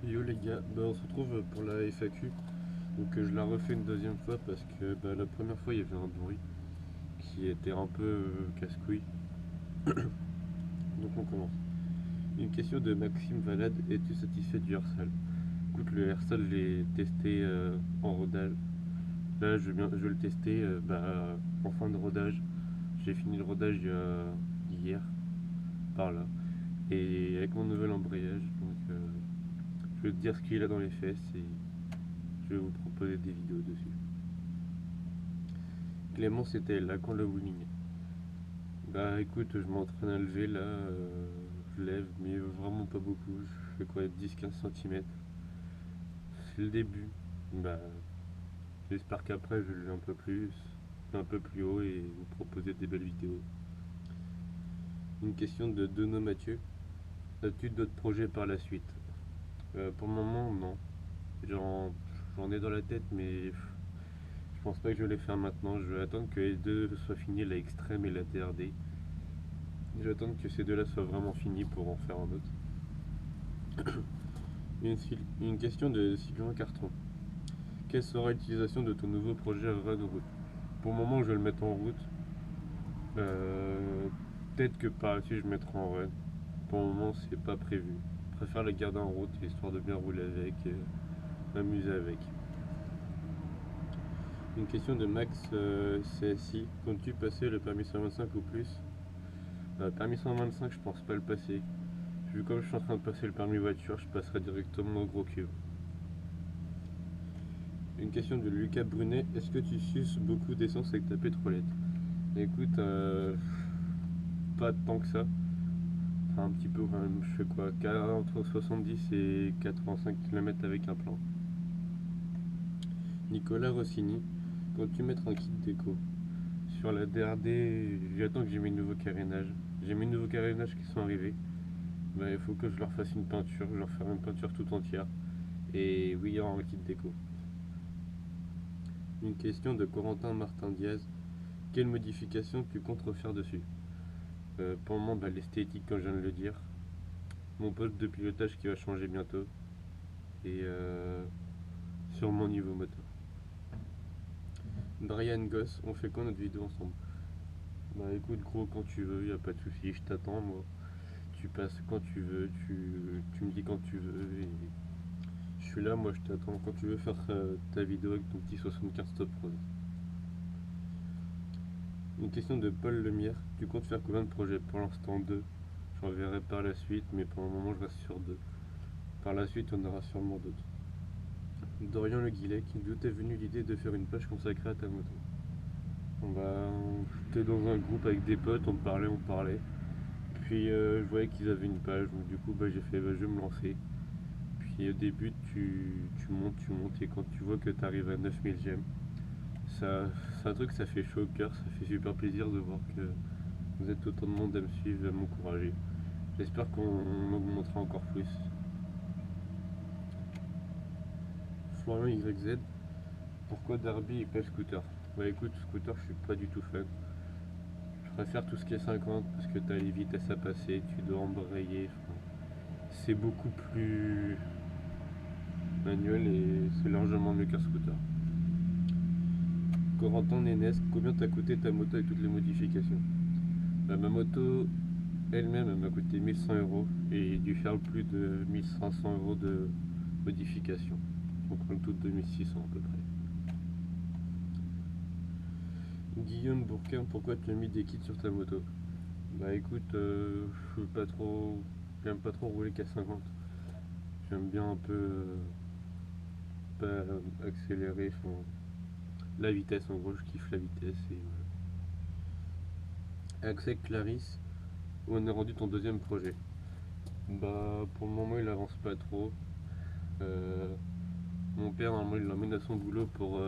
Yo les gars, on se retrouve pour la FAQ. Donc je la refais une deuxième fois parce que la première fois il y avait un bruit qui était un peu casse-couille. Donc on commence. Une question de Maxime Valade, es-tu satisfait du Hersal? Écoute, le Hersal je l'ai testé en rodage. Là je vais le tester en fin de rodage. J'ai fini le rodage hier, par là. Et avec mon nouvel embrayage, donc je vais te dire ce qu'il a dans les fesses et je vais vous proposer des vidéos dessus. Clément, c'était là quand le wheeling. Bah écoute, je m'entraîne à lever là, je lève, mais vraiment pas beaucoup. Je fais quoi, 10-15 cm. C'est le début. Bah j'espère qu'après je le un peu plus, un peu plus haut et vous proposer des belles vidéos. Une question de Dono Mathieu. As-tu d'autres projets par la suite? Pour le moment, non. J'en ai dans la tête, mais je pense pas que je vais les faire maintenant. Je vais attendre que les deux soient finis, la extrême et la TRD. Je vais attendre que ces deux-là soient vraiment finis pour en faire un autre. Une question de Sylvain Carton. Quelle sera l'utilisation de ton nouveau projet Run Route? Pour le moment, je vais le mettre en route. Euh, Peut-être que par la suite, je mettrai en run. Pour le moment, c'est pas prévu. Je préfère le garder en route histoire de bien rouler avec et m'amuser avec. Une question de Max CSI. Comptes-tu passer le permis 125 ou plus? Permis 125, je pense pas le passer. Vu comme je suis en train de passer le permis voiture, je passerai directement au gros cube. Une question de Lucas Brunet. Est-ce que tu suces beaucoup d'essence avec ta pétrolette? Écoute, pas tant que ça. Enfin, un petit peu quand même. Je fais quoi, entre 70 et 85 km avec un plan. Nicolas Rossini. Comptes-tu mettre un kit déco? Sur la DRD, j'attends que j'ai mes nouveaux carénages. J'ai mes nouveaux carénages qui sont arrivés. Il faut que je leur fasse une peinture. Je leur ferai une peinture tout entière. Et oui, il y aura un kit déco. Une question de Corentin Martin Diaz. Quelle modification tu comptes refaire dessus? Pour le moment, l'esthétique, comme je viens de le dire. Mon poste de pilotage qui va changer bientôt. Et sur mon niveau moteur. Brian Goss, on fait quoi notre vidéo ensemble? Bah écoute, gros, quand tu veux, y a pas de souci, je t'attends, moi. Tu passes quand tu veux, tu me dis quand tu veux. Et je suis là, moi je t'attends quand tu veux faire ta vidéo avec ton petit 75 Top Pro. Une question de Paul Lemierre. Tu comptes faire combien de projets? Pour l'instant, deux. J'en verrai par la suite, mais pour le moment, je reste sur deux. Par la suite, on aura sûrement d'autres. Dorian Le Guillet, d'où t'es venue l'idée de faire une page consacrée à ta moto? J'étais dans un groupe avec des potes, on parlait. Puis je voyais qu'ils avaient une page, donc du coup j'ai fait je vais me lancer. Puis au début tu montes et quand tu vois que tu arrives à 9000 j'aime, c'est un truc, ça fait chaud au cœur, ça fait super plaisir de voir que vous êtes autant de monde à me suivre, à m'encourager. J'espère qu'on augmentera encore plus. Florian YZ, pourquoi Derby et pas Scooter? Écoute, Scooter je suis pas du tout fan. Je préfère tout ce qui est 50 parce que t'as les vitesses à passer, tu dois embrayer. C'est beaucoup plus manuel et c'est largement mieux qu'un scooter. Corentin Nénès, combien t'a coûté ta moto avec toutes les modifications? Ma moto elle-même elle m'a coûté 1100 € et j'ai dû faire plus de 1500 € de modification. Donc en tout 2600 à peu près. Guillaume Bourquin, pourquoi tu as mis des kits sur ta moto? Écoute, je veux pas trop. J'aime pas trop rouler qu'à 50. J'aime bien un peu pas accélérer. La vitesse en gros, je kiffe la vitesse et voilà. Accès Clarisse, où on a rendu ton deuxième projet? Pour le moment il avance pas trop. Mon père normalement il l'emmène à son boulot pour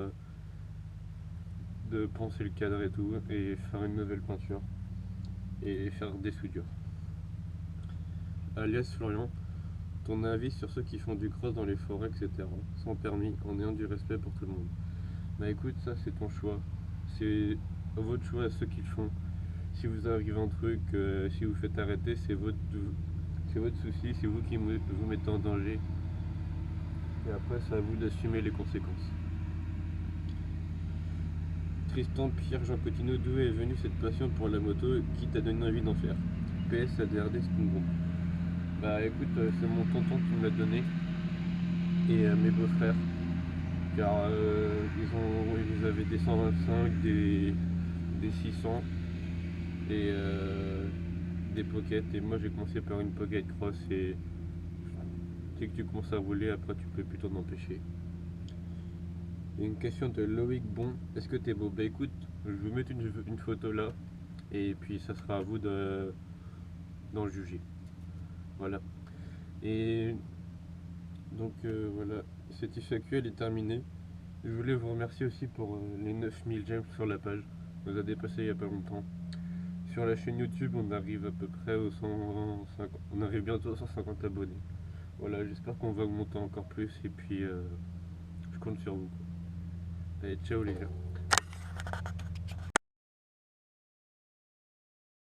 de poncer le cadre et tout et faire une nouvelle peinture et faire des soudures. Alias Florian, ton avis sur ceux qui font du cross dans les forêts, etc. Sans permis, en ayant du respect pour tout le monde? Écoute, ça c'est ton choix. C'est votre choix à ceux qui le font. Si vous arrive un truc, si vous faites arrêter, c'est votre souci, c'est vous qui vous mettez en danger. Et après, c'est à vous d'assumer les conséquences. Tristan Pierre Jean Cotineau, d'où est venue cette passion pour la moto qui t'a donné envie d'en faire? PS ADRD Spinbon. Bah écoute, c'est mon tonton qui me l'a donné et mes beaux-frères. Car ils avaient des 125, des 600 et des pockets. Et moi j'ai commencé par une pocket cross et dès que tu commences à rouler, après tu peux plus t'en empêcher. Et une question de Loïc Bon, est-ce que t'es beau? Bah écoute, je vais vous mettre une photo là et puis ça sera à vous d'en juger. Voilà. Et donc voilà, cette actuel est terminée. Je voulais vous remercier aussi pour les 9000 j'aime sur la page. On nous a dépassé il n'y a pas longtemps. Sur la chaîne YouTube, on arrive à peu près aux 150, on arrive bientôt aux 150 abonnés. Voilà, j'espère qu'on va augmenter encore plus et puis je compte sur vous. Allez, ciao les gars.